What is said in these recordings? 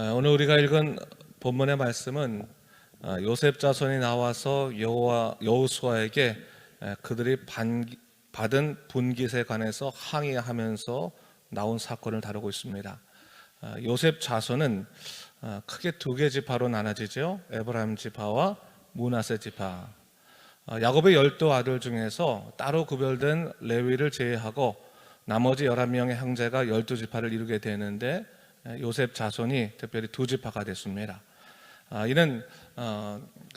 오늘 우리가 읽은 본문의 말씀은 요셉 자손이 나와서 여호수아에게 그들이 받은 분깃에 관해서 항의하면서 나온 사건을 다루고 있습니다. 요셉 자손은 크게 두 개 지파로 나눠지죠. 에브라임 지파와 므낫세 지파. 야곱의 12아들 중에서 따로 구별된 레위를 제외하고 나머지 11명의 형제가 12지파를 이루게 되는데 요셉 자손이 특별히 두 지파가 됐습니다. 이는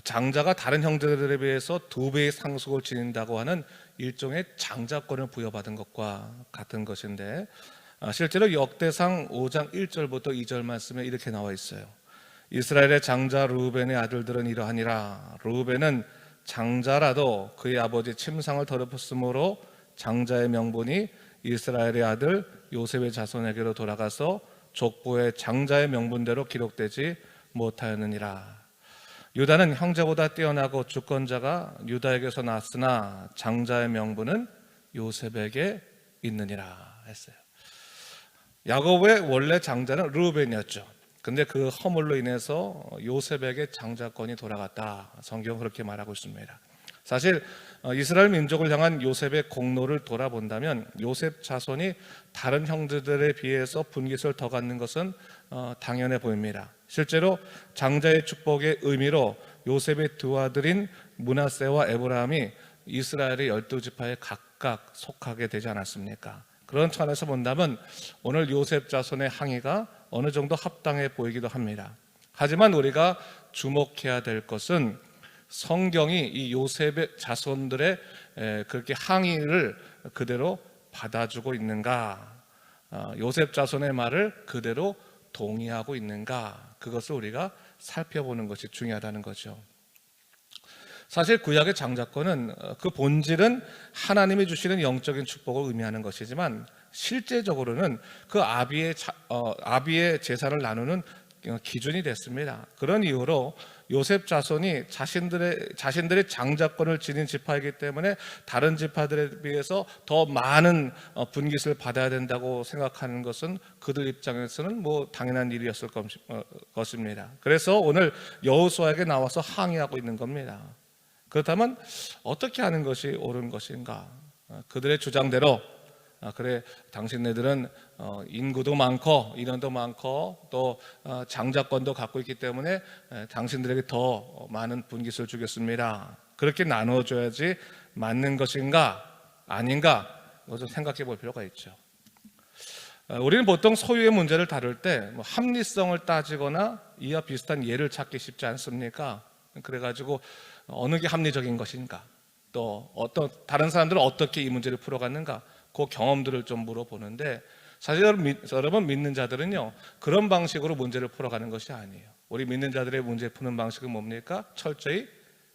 장자가 다른 형제들에 비해서 2배의 상속을 지닌다고 하는 일종의 장자권을 부여받은 것과 같은 것인데, 실제로 역대상 5장 1절부터 2절 말씀에 이렇게 나와 있어요. 이스라엘의 장자 르우벤의 아들들은 이러하니라. 르우벤은 장자라도 그의 아버지 침상을 더럽혔으므로 장자의 명분이 이스라엘의 아들 요셉의 자손에게로 돌아가서 족보의 장자의 명분대로 기록되지 못하였느니라. 유다는 형제보다 뛰어나고 주권자가 유다에게서 났으나 장자의 명분은 요셉에게 있느니라 했어요. 야곱의 원래 장자는 르우벤이었죠. 근데 그 허물로 인해서 요셉에게 장자권이 돌아갔다. 성경은 그렇게 말하고 있습니다. 사실 이스라엘 민족을 향한 요셉의 공로를 돌아본다면 요셉 자손이 다른 형제들에 비해서 분깃을 더 갖는 것은 당연해 보입니다. 실제로 장자의 축복의 의미로 요셉의 두 아들인 므낫세와 에브라임이 이스라엘의 12지파에 각각 속하게 되지 않았습니까? 그런 차원에서 본다면 오늘 요셉 자손의 항의가 어느 정도 합당해 보이기도 합니다. 하지만 우리가 주목해야 될 것은 성경이 이 요셉의 자손들의 그렇게 항의를 그대로 받아주고 있는가, 요셉 자손의 말을 그대로 동의하고 있는가, 그것을 우리가 살펴보는 것이 중요하다는 거죠. 사실 구약의 장자권은 그 본질은 하나님이 주시는 영적인 축복을 의미하는 것이지만 실제적으로는 그 아비의 재산을 나누는 기준이 됐습니다. 그런 이유로 요셉 자손이 자신들의 장자권을 지닌 지파이기 때문에 다른 지파들에 비해서 더 많은 분깃을 받아야 된다고 생각하는 것은 그들 입장에서는 당연한 일이었을 것입니다. 그래서 오늘 여호수아에게 나와서 항의하고 있는 겁니다. 그렇다면 어떻게 하는 것이 옳은 것인가? 그들의 주장대로 그래, 당신네들은 인구도 많고 인원도 많고 또 장자권도 갖고 있기 때문에 당신들에게 더 많은 분깃을 주겠습니다. 그렇게 나눠줘야지 맞는 것인가 아닌가, 이거 좀 생각해 볼 필요가 있죠. 우리는 보통 소유의 문제를 다룰 때 합리성을 따지거나 이와 비슷한 예를 찾기 쉽지 않습니까? 그래가지고 어느 게 합리적인 것인가, 또 다른 사람들은 어떻게 이 문제를 풀어갔는가, 그 경험들을 좀 물어보는데, 사실 여러분 믿는 자들은요 그런 방식으로 문제를 풀어가는 것이 아니에요. 우리 믿는 자들의 문제 푸는 방식은 뭡니까? 철저히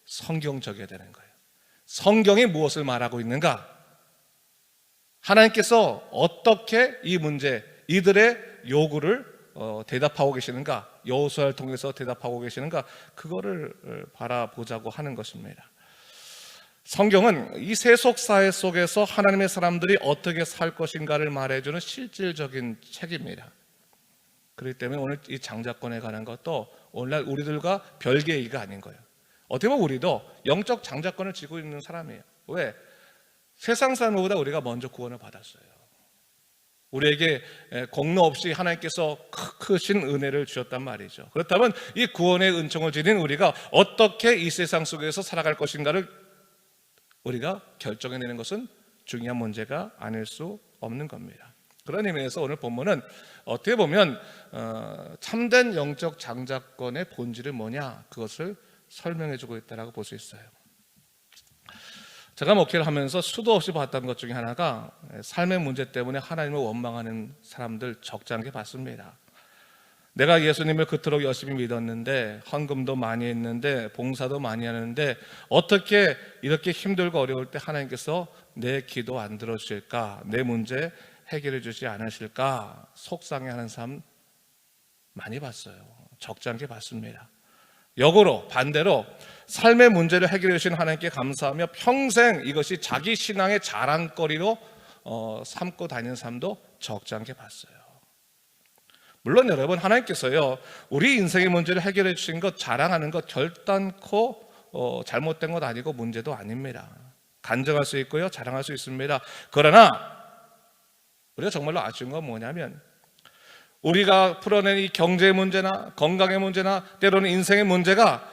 성경적이어야 되는 거예요. 성경이 무엇을 말하고 있는가, 하나님께서 어떻게 이 문제, 이들의 요구를 대답하고 계시는가, 여호수아를 통해서 대답하고 계시는가, 그거를 바라보자고 하는 것입니다. 성경은 이 세속사회 속에서 하나님의 사람들이 어떻게 살 것인가를 말해주는 실질적인 책입니다. 그렇기 때문에 오늘 이 장자권에 관한 것도 오늘날 우리들과 별개의 얘기가 아닌 거예요. 어떻게 보면 우리도 영적 장자권을 쥐고 있는 사람이에요. 왜? 세상 사람보다 우리가 먼저 구원을 받았어요. 우리에게 공로 없이 하나님께서 크신 은혜를 주셨단 말이죠. 그렇다면 이 구원의 은총을 지닌 우리가 어떻게 이 세상 속에서 살아갈 것인가를 우리가 결정해내는 것은 중요한 문제가 아닐 수 없는 겁니다. 그런 의미에서 오늘 본문은 어떻게 보면 참된 영적 장자권의 본질은 뭐냐, 그것을 설명해주고 있다고 볼 수 있어요. 제가 목회를 하면서 수도 없이 봤던 것 중에 하나가 삶의 문제 때문에 하나님을 원망하는 사람들 적지 않게 봤습니다. 내가 예수님을 그토록 열심히 믿었는데, 헌금도 많이 했는데, 봉사도 많이 하는데 어떻게 이렇게 힘들고 어려울 때 하나님께서 내 기도 안 들어주실까, 내 문제 해결해 주지 않으실까 속상해하는 사람 많이 봤어요. 적지 않게 봤습니다. 역으로 반대로 삶의 문제를 해결해 주신 하나님께 감사하며 평생 이것이 자기 신앙의 자랑거리로 삼고 다니는 사람도 적지 않게 봤어요. 물론 여러분, 하나님께서요 우리 인생의 문제를 해결해 주신 것, 자랑하는 것 결단코 잘못된 것 아니고 문제도 아닙니다. 간증할 수 있고요, 자랑할 수 있습니다. 그러나 우리가 정말로 아쉬운 건 뭐냐면, 우리가 풀어낸 이 경제의 문제나 건강의 문제나 때로는 인생의 문제가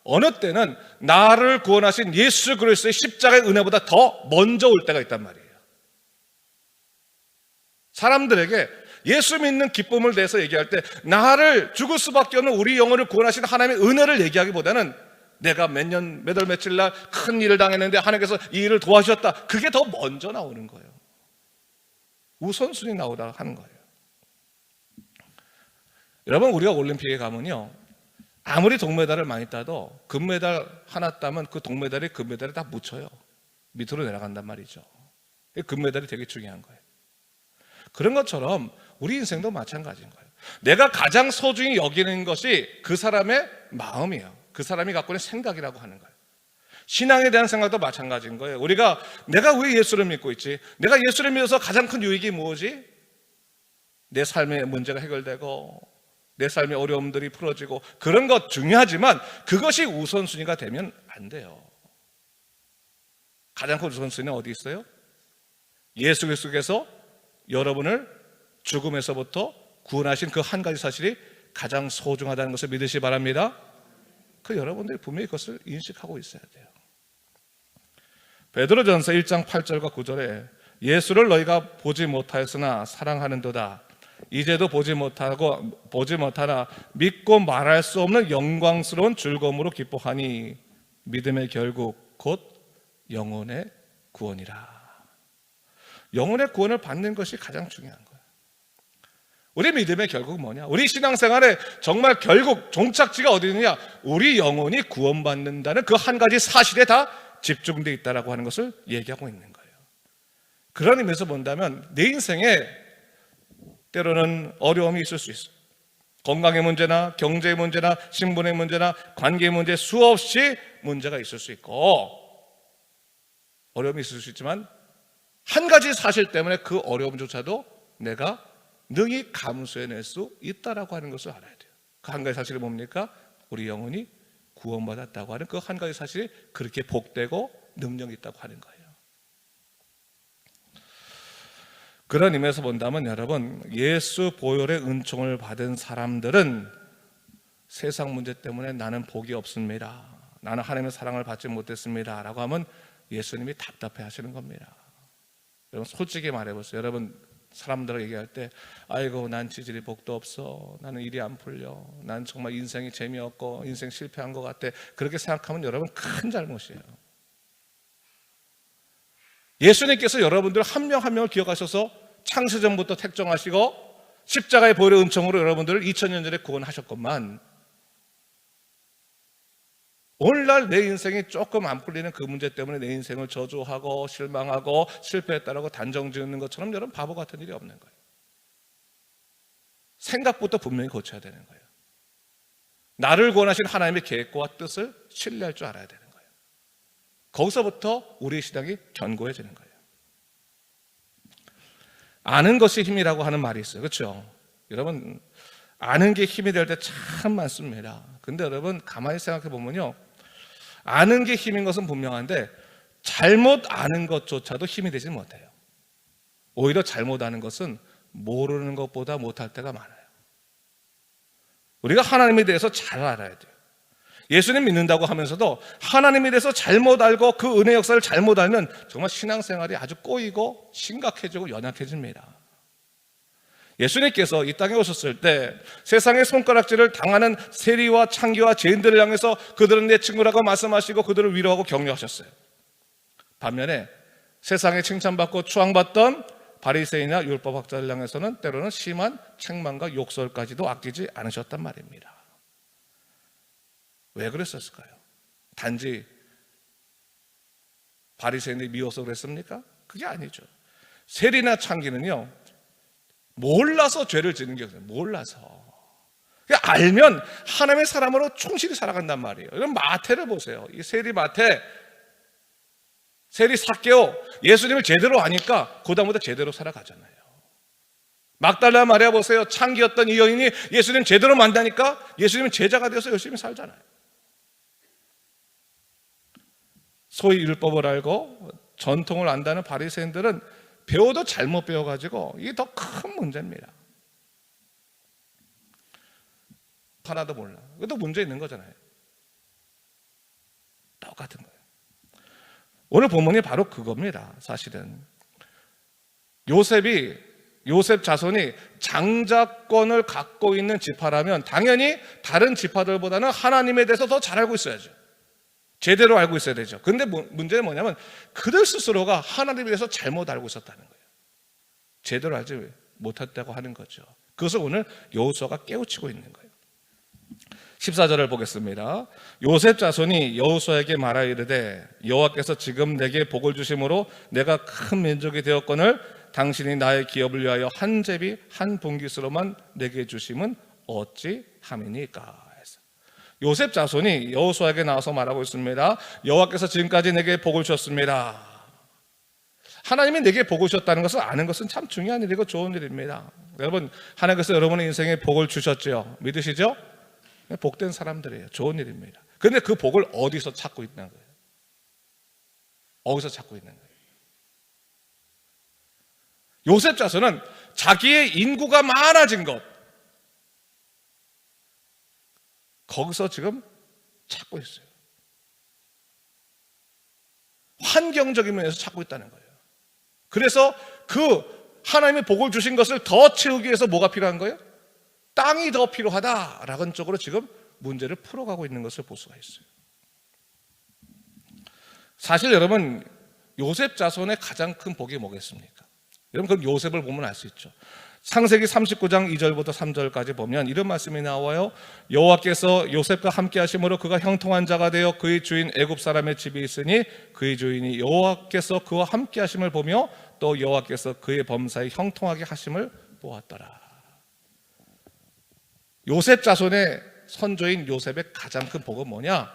어느 때는 나를 구원하신 예수 그리스도의 십자가의 은혜보다 더 먼저 올 때가 있단 말이에요. 사람들에게 예수 믿는 기쁨을 내서 얘기할 때 나를 죽을 수밖에 없는 우리 영혼을 구원하신 하나님의 은혜를 얘기하기보다는 내가 몇 년, 몇 월, 며칠 날 큰 일을 당했는데 하나님께서 이 일을 도와주셨다, 그게 더 먼저 나오는 거예요. 우선순위 나오다 하는 거예요. 여러분, 우리가 올림픽에 가면요, 아무리 동메달을 많이 따도 금메달 하나 따면 그 동메달이 금메달에 다 묻혀요. 밑으로 내려간단 말이죠. 금메달이 되게 중요한 거예요. 그런 것처럼 우리 인생도 마찬가지인 거예요. 내가 가장 소중히 여기는 것이 그 사람의 마음이에요. 그 사람이 갖고 있는 생각이라고 하는 거예요. 신앙에 대한 생각도 마찬가지인 거예요. 내가 왜 예수를 믿고 있지? 내가 예수를 믿어서 가장 큰 유익이 뭐지? 내 삶의 문제가 해결되고 내 삶의 어려움들이 풀어지고, 그런 것 중요하지만 그것이 우선순위가 되면 안 돼요. 가장 큰 우선순위는 어디 있어요? 예수 그리스도께서 여러분을 죽음에서부터 구원하신 그 한 가지 사실이 가장 소중하다는 것을 믿으시기 바랍니다. 여러분들이 분명히 그것을 인식하고 있어야 돼요. 베드로전서 1장 8절과 9절에 예수를 너희가 보지 못하였으나 사랑하는도다. 이제도 보지 못하나 믿고 말할 수 없는 영광스러운 즐거움으로 기뻐하니 믿음의 결국 곧 영혼의 구원이라. 영혼의 구원을 받는 것이 가장 중요한 거예요. 우리 믿음의 결국은 뭐냐? 우리 신앙생활에 정말 결국 종착지가 어디 있느냐? 우리 영혼이 구원받는다는 그 한 가지 사실에 다 집중되어 있다라고 하는 것을 얘기하고 있는 거예요. 그런 의미에서 본다면 내 인생에 때로는 어려움이 있을 수 있어요. 건강의 문제나 경제의 문제나 신분의 문제나 관계의 문제, 수없이 문제가 있을 수 있고 어려움이 있을 수 있지만 한 가지 사실 때문에 그 어려움조차도 내가 능히 감수해낼 수 있다라고 하는 것을 알아야 돼요. 그 한 가지 사실이 뭡니까? 우리 영혼이 구원받았다고 하는 그 한 가지 사실이 그렇게 복되고 능력이 있다고 하는 거예요. 그런 의미에서 본다면 여러분, 예수 보혈의 은총을 받은 사람들은 세상 문제 때문에 나는 복이 없습니다, 나는 하나님의 사랑을 받지 못했습니다 라고 하면 예수님이 답답해 하시는 겁니다. 여러분, 솔직히 말해보세요. 여러분, 사람들하고 얘기할 때 아이고 난 지질이 복도 없어, 나는 일이 안 풀려, 난 정말 인생이 재미없고 인생 실패한 것 같아, 그렇게 생각하면 여러분 큰 잘못이에요. 예수님께서 여러분들 한 명 한 명을 기억하셔서 창세전부터 택정하시고 십자가의 보혈의 은총으로 여러분들을 2000년 전에 구원하셨건만, 오늘날 내 인생이 조금 안 풀리는 그 문제 때문에 내 인생을 저주하고 실망하고 실패했다라고 단정 지는 것처럼 여러분 바보 같은 일이 없는 거예요. 생각부터 분명히 고쳐야 되는 거예요. 나를 구원하신 하나님의 계획과 뜻을 신뢰할 줄 알아야 되는 거예요. 거기서부터 우리의 신앙이 견고해지는 거예요. 아는 것이 힘이라고 하는 말이 있어요. 그렇죠? 여러분, 아는 게 힘이 될 때 참 많습니다. 근데 여러분 가만히 생각해 보면요, 아는 게 힘인 것은 분명한데 잘못 아는 것조차도 힘이 되지 못해요. 오히려 잘못 아는 것은 모르는 것보다 못할 때가 많아요. 우리가 하나님에 대해서 잘 알아야 돼요. 예수님 믿는다고 하면서도 하나님에 대해서 잘못 알고 그 은혜 역사를 잘못 알면 정말 신앙생활이 아주 꼬이고 심각해지고 연약해집니다. 예수님께서 이 땅에 오셨을 때 세상의 손가락질을 당하는 세리와 창기와 죄인들을 향해서 그들은 내 친구라고 말씀하시고 그들을 위로하고 격려하셨어요. 반면에 세상에 칭찬받고 추앙받던 바리새인이나 율법학자를 향해서는 때로는 심한 책망과 욕설까지도 아끼지 않으셨단 말입니다. 왜 그랬었을까요? 단지 바리새인들이 미워서 그랬습니까? 그게 아니죠. 세리나 창기는요, 몰라서 죄를 짓는 게 없어요. 몰라서. 알면 하나님의 사람으로 충실히 살아간단 말이에요. 그럼 마태를 보세요. 이 세리 마태, 세리 삭개오, 예수님을 제대로 아니까 그다음부터 제대로 살아가잖아요. 막달라 마리아 보세요. 창기였던 이 여인이 예수님 제대로 만나니까 예수님은 제자가 되어서 열심히 살잖아요. 소위 율법을 알고 전통을 안다는 바리새인들은 배워도 잘못 배워가지고 이게 더 큰 문제입니다. 하나도 몰라. 그것도 문제 있는 거잖아요. 똑같은 거예요. 오늘 본문이 바로 그겁니다. 사실은 요셉 자손이 장자권을 갖고 있는 지파라면 당연히 다른 지파들보다는 하나님에 대해서 더 잘 알고 있어야죠. 제대로 알고 있어야 되죠. 그런데 문제는 뭐냐면 그들 스스로가 하나님에 대해서 잘못 알고 있었다는 거예요. 제대로 알지 못했다고 하는 거죠. 그것을 오늘 여호수아가 깨우치고 있는 거예요. 14절을 보겠습니다. 요셉 자손이 여호수아에게 말하 이르되 여호와께서 지금 내게 복을 주심으로 내가 큰 민족이 되었거늘 당신이 나의 기업을 위하여 한 제비 한 분깃으로만 내게 주심은 어찌 함이니까. 요셉 자손이 여호수아에게 나와서 말하고 있습니다. 여호와께서 지금까지 내게 복을 주셨습니다. 하나님이 내게 복을 주셨다는 것을 아는 것은 참 중요한 일이고 좋은 일입니다. 여러분, 하나님께서 여러분의 인생에 복을 주셨죠? 믿으시죠? 복된 사람들이에요. 좋은 일입니다. 그런데 그 복을 어디서 찾고 있는 거예요? 어디서 찾고 있는 거예요? 요셉 자손은 자기의 인구가 많아진 것, 거기서 지금 찾고 있어요. 환경적인 면에서 찾고 있다는 거예요. 그래서 그 하나님의 복을 주신 것을 더 채우기 위해서 뭐가 필요한 거예요? 땅이 더 필요하다라는 쪽으로 지금 문제를 풀어가고 있는 것을 볼 수가 있어요. 사실 여러분, 요셉 자손의 가장 큰 복이 뭐겠습니까? 여러분, 그럼 요셉을 보면 알 수 있죠. 창세기 39장 2절부터 3절까지 보면 이런 말씀이 나와요. 여호와께서 요셉과 함께 하심으로 그가 형통한 자가 되어 그의 주인 애굽 사람의 집에 있으니 그의 주인이 여호와께서 그와 함께 하심을 보며 또 여호와께서 그의 범사에 형통하게 하심을 보았더라. 요셉 자손의 선조인 요셉의 가장 큰 복은 뭐냐?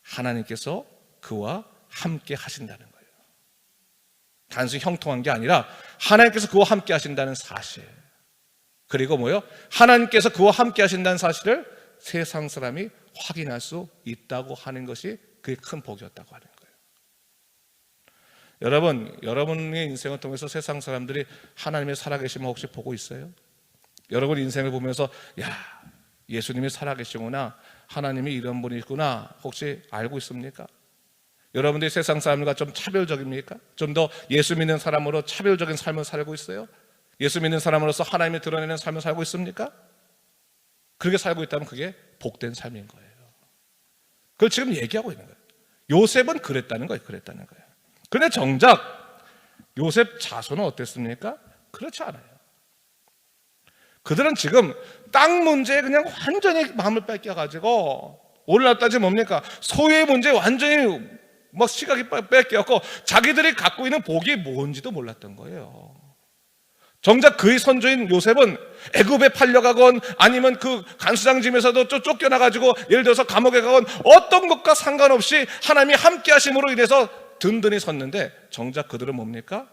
하나님께서 그와 함께 하신다는 거예요. 단순히 형통한 게 아니라 하나님께서 그와 함께 하신다는 사실, 그리고 뭐요? 하나님께서 그와 함께 하신다는 사실을 세상 사람이 확인할 수 있다고 하는 것이 그의 큰 복이었다고 하는 거예요. 여러분, 여러분의 인생을 통해서 세상 사람들이 하나님의 살아계심을 혹시 보고 있어요? 여러분 인생을 보면서 야, 예수님이 살아계시구나, 하나님이 이런 분이구나 혹시 알고 있습니까? 여러분들이 세상 사람들과 좀 차별적입니까? 좀 더 예수 믿는 사람으로 차별적인 삶을 살고 있어요? 예수 믿는 사람으로서 하나님이 드러내는 삶을 살고 있습니까? 그렇게 살고 있다면 그게 복된 삶인 거예요. 그걸 지금 얘기하고 있는 거예요. 요셉은 그랬다는 거예요. 그런데 정작 요셉 자손은 어땠습니까? 그렇지 않아요. 그들은 지금 땅 문제에 그냥 완전히 마음을 뺏겨가지고 오늘날 따지면 뭡니까? 소유의 문제에 완전히 막 시각이 뺏겨갖고 자기들이 갖고 있는 복이 뭔지도 몰랐던 거예요. 정작 그의 선조인 요셉은 애굽에 팔려가건 아니면 그 간수장집에서도 쫓겨나가지고 예를 들어서 감옥에 가건 어떤 것과 상관없이 하나님이 함께 하심으로 인해서 든든히 섰는데 정작 그들은 뭡니까?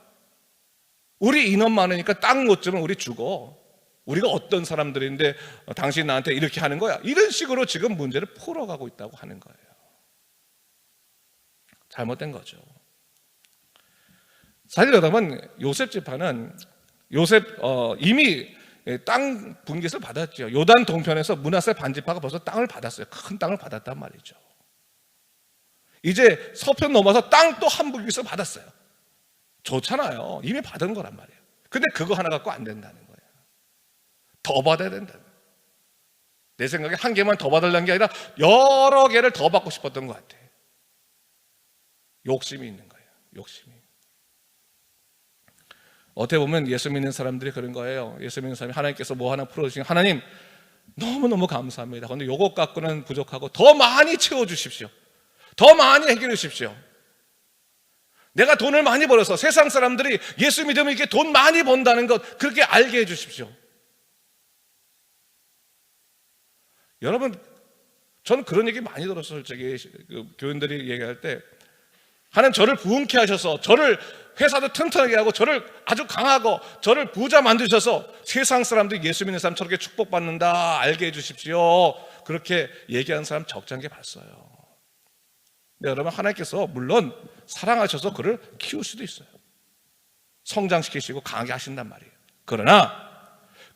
우리 인원 많으니까 땅 못 주면 우리 죽어. 우리가 어떤 사람들인데 당신 나한테 이렇게 하는 거야. 이런 식으로 지금 문제를 풀어가고 있다고 하는 거예요. 잘못된 거죠. 사실 여러분, 요셉 지파는 이미 땅 분깃을 받았죠. 요단 동편에서 므낫세 반지파가 벌써 땅을 받았어요. 큰 땅을 받았단 말이죠. 이제 서편 넘어서 땅 또 한 분깃을 받았어요. 좋잖아요. 이미 받은 거란 말이에요. 근데 그거 하나 갖고 안 된다는 거예요. 더 받아야 된다는 거예요. 내 생각에 한 개만 더 받으려는 게 아니라 여러 개를 더 받고 싶었던 것 같아요. 욕심이 있는 거예요. 욕심이. 어떻게 보면 예수 믿는 사람들이 그런 거예요. 예수 믿는 사람이 하나님께서 뭐 하나 풀어주시면 하나님 너무너무 감사합니다. 그런데 요것 갖고는 부족하고 더 많이 채워주십시오. 더 많이 해결해 주십시오. 내가 돈을 많이 벌어서 세상 사람들이 예수 믿으면 이렇게 돈 많이 번다는 것 그렇게 알게 해 주십시오. 여러분, 저는 그런 얘기 많이 들었어요. 솔직히 교인들이 얘기할 때 하나님 저를 부흥케 하셔서 저를 회사도 튼튼하게 하고 저를 아주 강하고 저를 부자 만드셔서 세상 사람들이 예수 믿는 사람 저렇게 축복받는다 알게 해주십시오. 그렇게 얘기하는 사람 적지 않게 봤어요. 근데 여러분, 하나님께서 물론 사랑하셔서 그를 키울 수도 있어요. 성장시키시고 강하게 하신단 말이에요. 그러나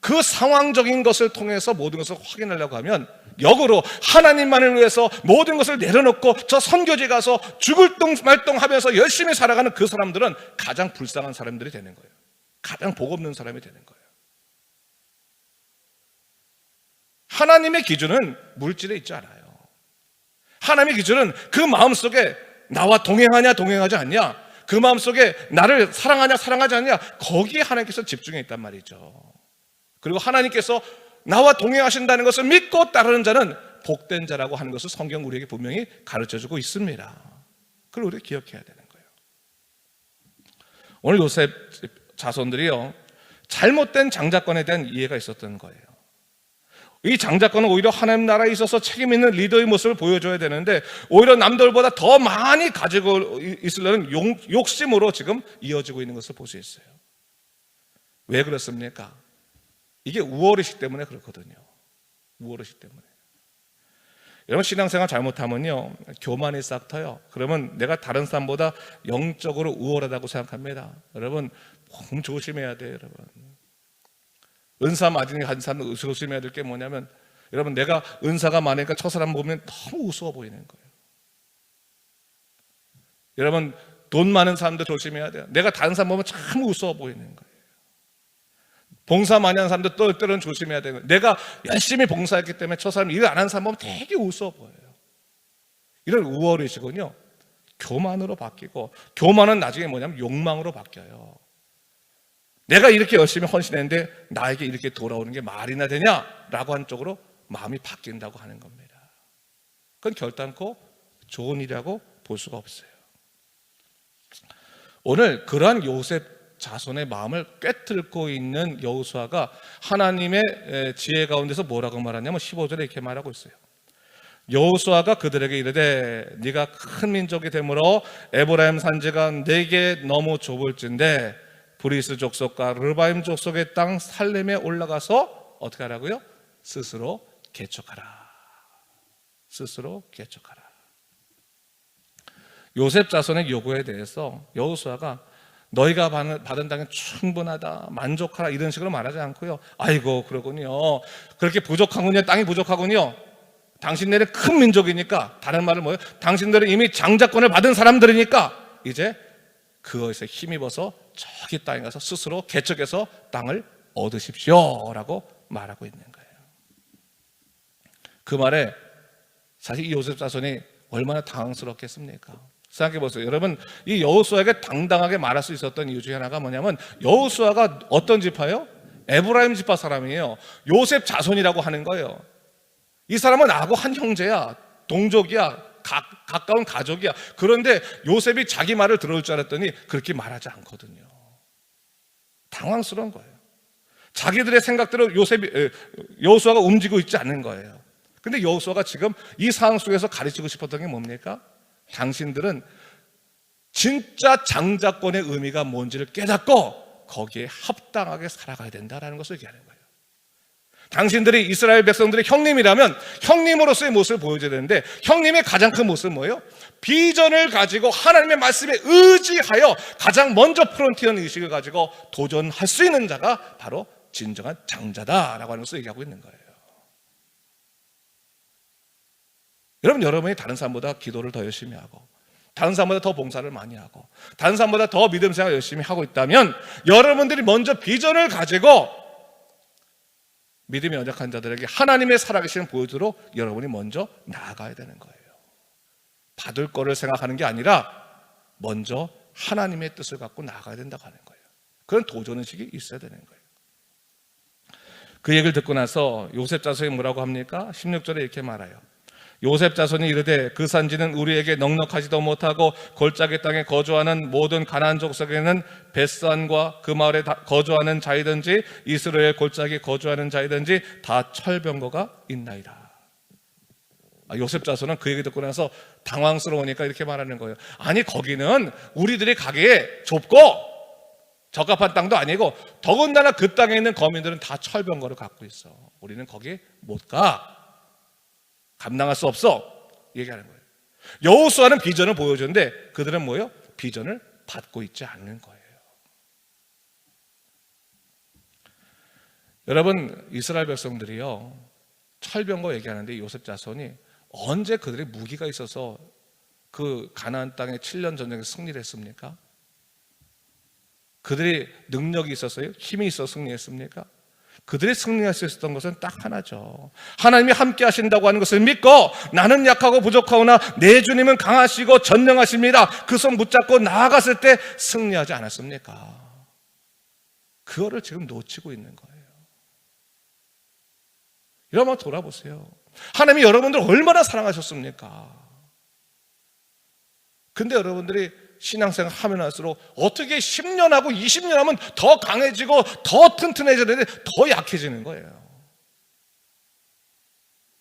그 상황적인 것을 통해서 모든 것을 확인하려고 하면 역으로 하나님만을 위해서 모든 것을 내려놓고 저 선교지 가서 죽을 똥 말똥 하면서 열심히 살아가는 그 사람들은 가장 불쌍한 사람들이 되는 거예요. 가장 복 없는 사람이 되는 거예요. 하나님의 기준은 물질에 있지 않아요. 하나님의 기준은 그 마음속에 나와 동행하냐 동행하지 않냐, 그 마음속에 나를 사랑하냐 사랑하지 않냐, 거기에 하나님께서 집중해 있단 말이죠. 그리고 하나님께서 나와 동행하신다는 것을 믿고 따르는 자는 복된 자라고 하는 것을 성경 우리에게 분명히 가르쳐주고 있습니다. 그걸 우리가 기억해야 되는 거예요. 오늘 요셉 자손들이요, 잘못된 장자권에 대한 이해가 있었던 거예요. 이 장자권은 오히려 하나님 나라에 있어서 책임 있는 리더의 모습을 보여줘야 되는데 오히려 남들보다 더 많이 가지고 있으려는 욕심으로 지금 이어지고 있는 것을 볼 수 있어요. 왜 그렇습니까? 이게 우월의식 때문에 그렇거든요. 우월의식 때문에. 여러분, 신앙생활 잘못하면요, 교만이 싹 터요. 그러면 내가 다른 사람보다 영적으로 우월하다고 생각합니다. 여러분, 너무 조심해야 돼요. 여러분, 은사 많이 가진 사람은 조심해야 될 게 뭐냐면, 여러분, 내가 은사가 많으니까 저 사람 보면 너무 우스워 보이는 거예요. 여러분, 돈 많은 사람도 조심해야 돼요. 내가 다른 사람 보면 참 우스워 보이는 거예요. 봉사 많이 하는 사람도 또 때로는 조심해야 되는 거예요. 내가 열심히 봉사했기 때문에 저 사람 일 안 하는 사람 보면 되게 우스워 보여요. 이런 우월의식은요, 교만으로 바뀌고, 교만은 나중에 뭐냐면 욕망으로 바뀌어요. 내가 이렇게 열심히 헌신했는데 나에게 이렇게 돌아오는 게 말이나 되냐라고 하는 쪽으로 마음이 바뀐다고 하는 겁니다. 그건 결단코 좋은 일이라고 볼 수가 없어요. 오늘 그러한 요셉 자손의 마음을 꿰뚫고 있는 여호수아가 하나님의 지혜 가운데서 뭐라고 말하냐면 15절에 이렇게 말하고 있어요. 여호수아가 그들에게 이르되 네가 큰 민족이 되므로 에브라임 산지가 네게 너무 좁을진데 브리스 족속과 르바임 족속의 땅 살렘에 올라가서 어떻게 하라고요? 스스로 개척하라. 스스로 개척하라. 요셉 자손의 요구에 대해서 여호수아가 너희가 받은 땅은 충분하다, 만족하라, 이런 식으로 말하지 않고요, 아이고 그러군요, 그렇게 부족하군요, 땅이 부족하군요, 당신네는 큰 민족이니까, 다른 말은 뭐예요? 당신들은 이미 장자권을 받은 사람들이니까 이제 그것에 힘입어서 저기 땅에 가서 스스로 개척해서 땅을 얻으십시오 라고 말하고 있는 거예요. 그 말에 사실 이 요셉 자손이 얼마나 당황스럽겠습니까? 생각해 보세요. 여러분, 이 여호수아에게 당당하게 말할 수 있었던 이유 중에 하나가 뭐냐면, 여호수아가 어떤 지파예요? 에브라임 지파 사람이에요. 요셉 자손이라고 하는 거예요. 이 사람은 나하고 한 형제야, 동족이야, 가까운 가족이야. 그런데 요셉이 자기 말을 들어올 줄 알았더니 그렇게 말하지 않거든요. 당황스러운 거예요. 자기들의 생각대로 여호수아가 움직이고 있지 않는 거예요. 근데 여호수아가 지금 이 상황 속에서 가르치고 싶었던 게 뭡니까? 당신들은 진짜 장자권의 의미가 뭔지를 깨닫고 거기에 합당하게 살아가야 된다라는 것을 얘기하는 거예요. 당신들이 이스라엘 백성들의 형님이라면 형님으로서의 모습을 보여줘야 되는데, 형님의 가장 큰 모습은 뭐예요? 비전을 가지고 하나님의 말씀에 의지하여 가장 먼저 프론티어 의식을 가지고 도전할 수 있는 자가 바로 진정한 장자다라고 하는 것을 얘기하고 있는 거예요. 여러분이 다른 사람보다 기도를 더 열심히 하고, 다른 사람보다 더 봉사를 많이 하고, 다른 사람보다 더 믿음 생활 열심히 하고 있다면, 여러분들이 먼저 비전을 가지고 믿음이 연약한 자들에게 하나님의 살아계시는 보여주도록 여러분이 먼저 나아가야 되는 거예요. 받을 거를 생각하는 게 아니라 먼저 하나님의 뜻을 갖고 나아가야 된다고 하는 거예요. 그런 도전의식이 있어야 되는 거예요. 그 얘기를 듣고 나서 요셉 자손이 뭐라고 합니까? 16절에 이렇게 말해요. 요셉 자손이 이르되 그 산지는 우리에게 넉넉하지도 못하고 골짜기 땅에 거주하는 모든 가나안 족속에는 벳산과 그 마을에 거주하는 자이든지 이스라엘 골짜기 거주하는 자이든지 다 철병거가 있나이다. 요셉 자손은 그 얘기 듣고 나서 당황스러우니까 이렇게 말하는 거예요. 아니, 거기는 우리들이 가기에 좁고 적합한 땅도 아니고 더군다나 그 땅에 있는 거민들은 다 철병거를 갖고 있어. 우리는 거기 못 가. 감당할 수 없어. 얘기하는 거예요. 여호수아는 비전을 보여줬는데 그들은 뭐예요? 비전을 받고 있지 않는 거예요. 여러분, 이스라엘 백성들이요, 철병거 얘기하는데 요셉 자손이 언제 그들의 무기가 있어서 그 가나안 땅에 7년 전쟁에 승리를 했습니까? 그들의 능력이 있었어요? 힘이 있어서 승리했습니까? 그들이 승리할 수 있었던 것은 딱 하나죠. 하나님이 함께 하신다고 하는 것을 믿고 나는 약하고 부족하오나 내 주님은 강하시고 전능하십니다. 그 손 붙잡고 나아갔을 때 승리하지 않았습니까? 그거를 지금 놓치고 있는 거예요. 여러분 돌아보세요. 하나님이 여러분들 얼마나 사랑하셨습니까? 근데 여러분들이 신앙생활 하면 할수록 어떻게 10년 하고 20년 하면 더 강해지고 더 튼튼해지는데 더 약해지는 거예요.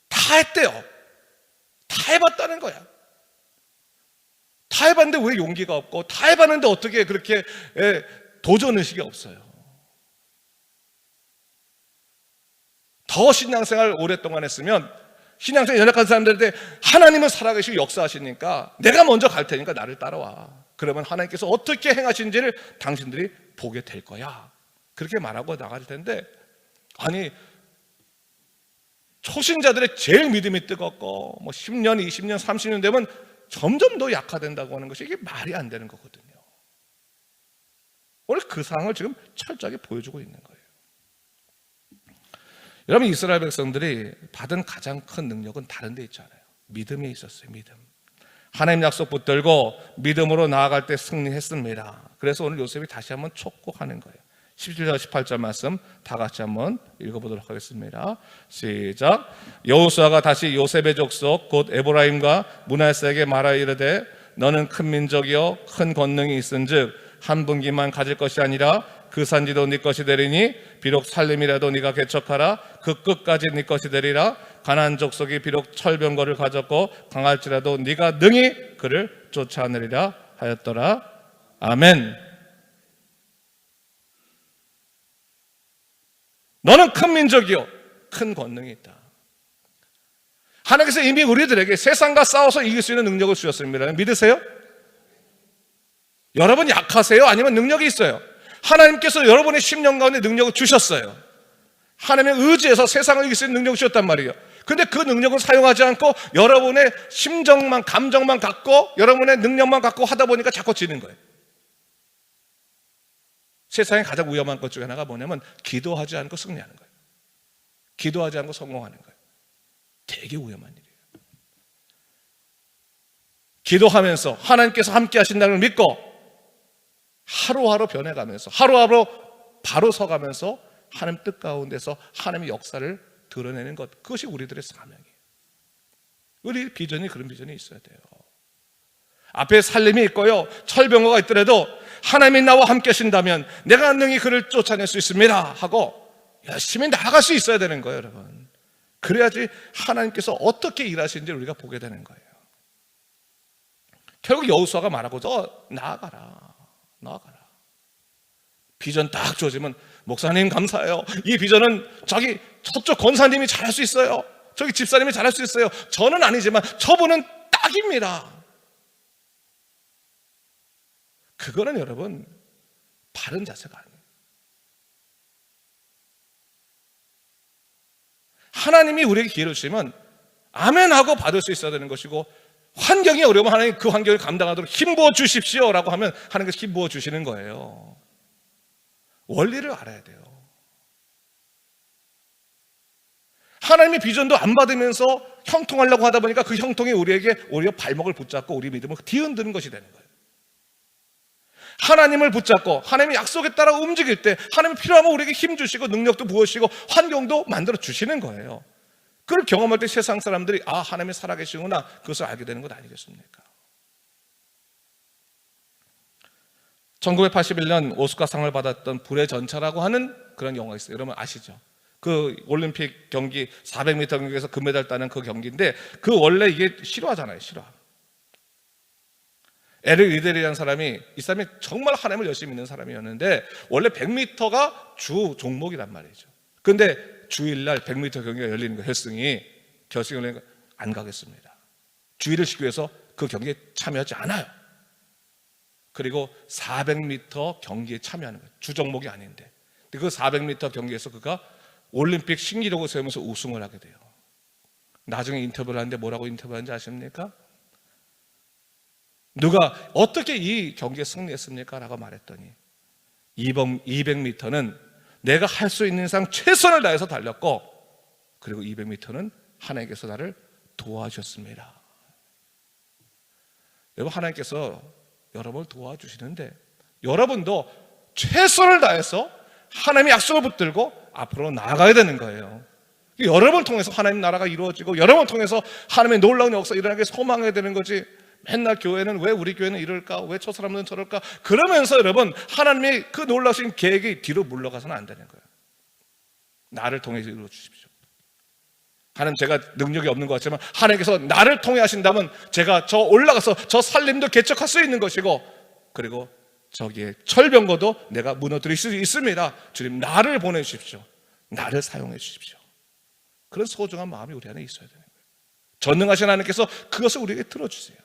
다 했대요. 다 해봤다는 거야. 다 해봤는데 왜 용기가 없고, 다 해봤는데 어떻게 그렇게 도전의식이 없어요. 더 신앙생활 오랫동안 했으면 신앙생활 연약한 사람들한테 하나님은 살아계시고 역사하시니까 내가 먼저 갈 테니까 나를 따라와. 그러면 하나님께서 어떻게 행하신지를 당신들이 보게 될 거야. 그렇게 말하고 나갈 텐데, 아니, 초신자들의 제일 믿음이 뜨겁고 뭐 10년, 20년, 30년 되면 점점 더 약화된다고 하는 것이 이게 말이 안 되는 거거든요. 오늘 그 상황을 지금 철저하게 보여주고 있는 거예요. 여러분, 이스라엘 백성들이 받은 가장 큰 능력은 다른 데 있잖아요. 믿음이 있었어요. 믿음. 하나님 약속 붙들고 믿음으로 나아갈 때 승리했습니다. 그래서 오늘 요셉이 다시 한번 촉구하는 거예요. 17절 18절 말씀 다 같이 한번 읽어보도록 하겠습니다. 시작. 여호수아가 다시 요셉의 족속 곧 에브라임과 므낫세에게 말하여 이르되 너는 큰 민족이요 큰 권능이 있은즉 한 분기만 가질 것이 아니라 그 산지도 네 것이 되리니 비록 살림이라도 네가 개척하라 그 끝까지 네 것이 되리라. 가나안 족속이 비록 철병거를 가졌고 강할지라도 네가 능히 그를 쫓아내리라 하였더라. 아멘. 너는 큰 민족이요 큰 권능이 있다. 하나님께서 이미 우리들에게 세상과 싸워서 이길 수 있는 능력을 주셨습니다. 믿으세요? 여러분 약하세요? 아니면 능력이 있어요? 하나님께서 여러분의 심령 가운데 능력을 주셨어요. 하나님의 의지에서 세상을 이길 수 있는 능력을 주셨단 말이에요. 근데 그 능력을 사용하지 않고 여러분의 심정만, 감정만 갖고 여러분의 능력만 갖고 하다 보니까 자꾸 지는 거예요. 세상에 가장 위험한 것 중에 하나가 뭐냐면 기도하지 않고 승리하는 거예요. 기도하지 않고 성공하는 거예요. 되게 위험한 일이에요. 기도하면서 하나님께서 함께 하신다는 걸 믿고 하루하루 변해가면서 하루하루 바로 서가면서 하나님 뜻 가운데서 하나님의 역사를 드러내는 것, 그것이 우리들의 사명이에요. 우리 비전이 그런 비전이 있어야 돼요. 앞에 살림이 있고요 철병거가 있더라도 하나님이 나와 함께 하신다면 내가 능히 그를 쫓아낼 수 있습니다 하고 열심히 나아갈 수 있어야 되는 거예요. 여러분, 그래야지 하나님께서 어떻게 일하시는지 우리가 보게 되는 거예요. 결국 여호수아가 말하고 나아가라. 비전 딱 주어지면 목사님 감사해요. 이 비전은 저쪽 권사님이 잘할 수 있어요. 저기 집사님이 잘할 수 있어요. 저는 아니지만 저분은 딱입니다. 그거는 여러분 바른 자세가 아니에요. 하나님이 우리에게 기회를 주시면 아멘하고 받을 수 있어야 되는 것이고, 환경이 어려우면 하나님 그 환경을 감당하도록 힘부어 주십시오 라고 하면 하나님께서 힘부어 주시는 거예요. 원리를 알아야 돼요. 하나님의 비전도 안 받으면서 형통하려고 하다 보니까 그 형통이 우리에게 오히려 발목을 붙잡고 우리 믿음을 뒤흔드는 것이 되는 거예요. 하나님을 붙잡고 하나님의 약속에 따라 움직일 때 하나님이 필요하면 우리에게 힘 주시고 능력도 부어주시고 환경도 만들어 주시는 거예요. 그걸 경험할 때 세상 사람들이 하나님이 살아계시구나 그것을 알게 되는 것 아니겠습니까? 1981년 오스카상을 받았던 불의 전차라고 하는 그런 영화가 있어요. 여러분 아시죠? 그 올림픽 경기 400m 경기에서 금메달 따는 그 경기인데 그 원래 이게 실화잖아요, 실화. 에릭 리델이라는 사람이, 이 사람이 정말 하나님을 열심히 믿는 사람이었는데 원래 100m가 주 종목이란 말이죠. 그런데 주일날 100m 경기가 열리는 거, 결승이 열리는 거 안 가겠습니다. 주의를 시키기 위해서 그 경기에 참여하지 않아요. 그리고 400m 경기에 참여하는 거예요. 주 종목이 아닌데. 근데 그 400m 경기에서 그가 올림픽 신기록을 세우면서 우승을 하게 돼요. 나중에 인터뷰를 하는데 뭐라고 인터뷰하는지 아십니까? 누가 어떻게 이 경기에 승리했습니까? 라고 말했더니 200m는 내가 할 수 있는 이상 최선을 다해서 달렸고, 그리고 200m는 하나님께서 나를 도와주셨습니다. 여러분, 하나님께서 여러분을 도와주시는데 여러분도 최선을 다해서 하나님의 약속을 붙들고 앞으로 나아가야 되는 거예요. 여러분을 통해서 하나님 나라가 이루어지고 여러분을 통해서 하나님의 놀라운 역사가 일어나게 소망해야 되는 거지, 맨날 교회는 왜 우리 교회는 이럴까, 왜 저 사람들은 저럴까, 그러면서 여러분 하나님의 그 놀라우신 계획이 뒤로 물러가서는 안 되는 거예요. 나를 통해서 이루어주십시오. 하나님, 제가 능력이 없는 것 같지만 하나님께서 나를 통해 하신다면 제가 저 올라가서 저 산림도 개척할 수 있는 것이고, 그리고 저기에 철병거도 내가 무너뜨릴 수 있습니다. 주님, 나를 보내주십시오. 나를 사용해 주십시오. 그런 소중한 마음이 우리 안에 있어야 되는 거예요. 전능하신 하나님께서 그것을 우리에게 들어주세요.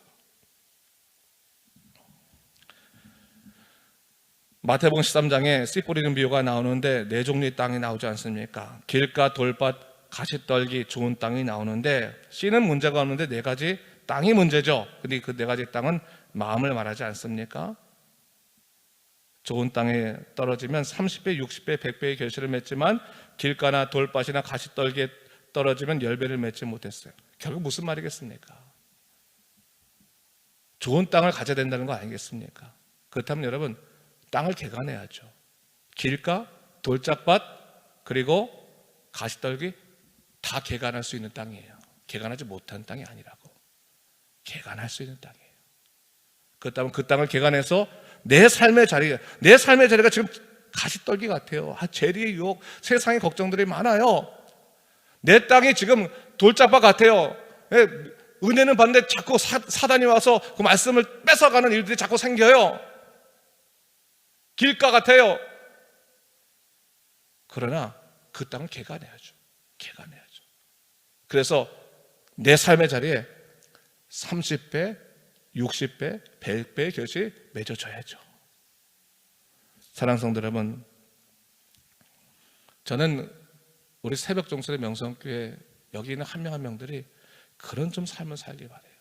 마태복음 13장에 씨 뿌리는 비유가 나오는데 네 종류의 땅이 나오지 않습니까? 길가, 돌밭, 가시떨기, 좋은 땅이 나오는데 씨는 문제가 없는데 네 가지 땅이 문제죠. 근데 그 네 가지 땅은 마음을 말하지 않습니까? 좋은 땅에 떨어지면 30배, 60배, 100배의 결실을 맺지만 길가나 돌밭이나 가시떨기에 떨어지면 10배를 맺지 못했어요. 결국 무슨 말이겠습니까? 좋은 땅을 가져야 된다는 거 아니겠습니까? 그렇다면 여러분, 땅을 개간해야죠. 길가, 돌짝밭, 그리고 가시떨기 다 개간할 수 있는 땅이에요. 개간하지 못한 땅이 아니라고. 개간할 수 있는 땅이에요. 그렇다면 그 땅을 개간해서 내 삶의 자리가 지금 가시떨기 같아요. 재리의 유혹, 세상의 걱정들이 많아요. 내 땅이 지금 돌짝밭 같아요. 은혜는 받는데 자꾸 사단이 와서 그 말씀을 뺏어가는 일들이 자꾸 생겨요. 길가 같아요. 그러나 그 땅을 개간해야죠. 그래서 내 삶의 자리에 30배, 60배, 100배의 결실이 맺어져야죠. 사랑하는 성도 여러분, 저는 우리 새벽 종설의 명성교회 여기 있는 한 명 한 명들이 그런 좀 삶을 살기 바래요.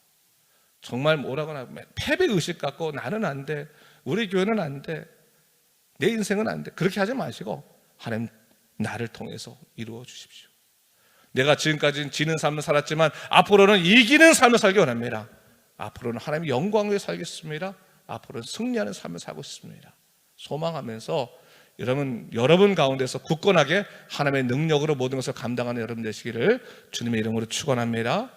정말 뭐라거나 패배의식 갖고 나는 안 돼, 우리 교회는 안 돼, 내 인생은 안 돼, 그렇게 하지 마시고 하나님, 나를 통해서 이루어 주십시오. 내가 지금까지는 지는 삶을 살았지만 앞으로는 이기는 삶을 살기 원합니다. 앞으로는 하나님의 영광을 위해 살겠습니다. 앞으로는 승리하는 삶을 살고 싶습니다. 소망하면서 여러분 가운데서 굳건하게 하나님의 능력으로 모든 것을 감당하는 여러분 되시기를 주님의 이름으로 축원합니다.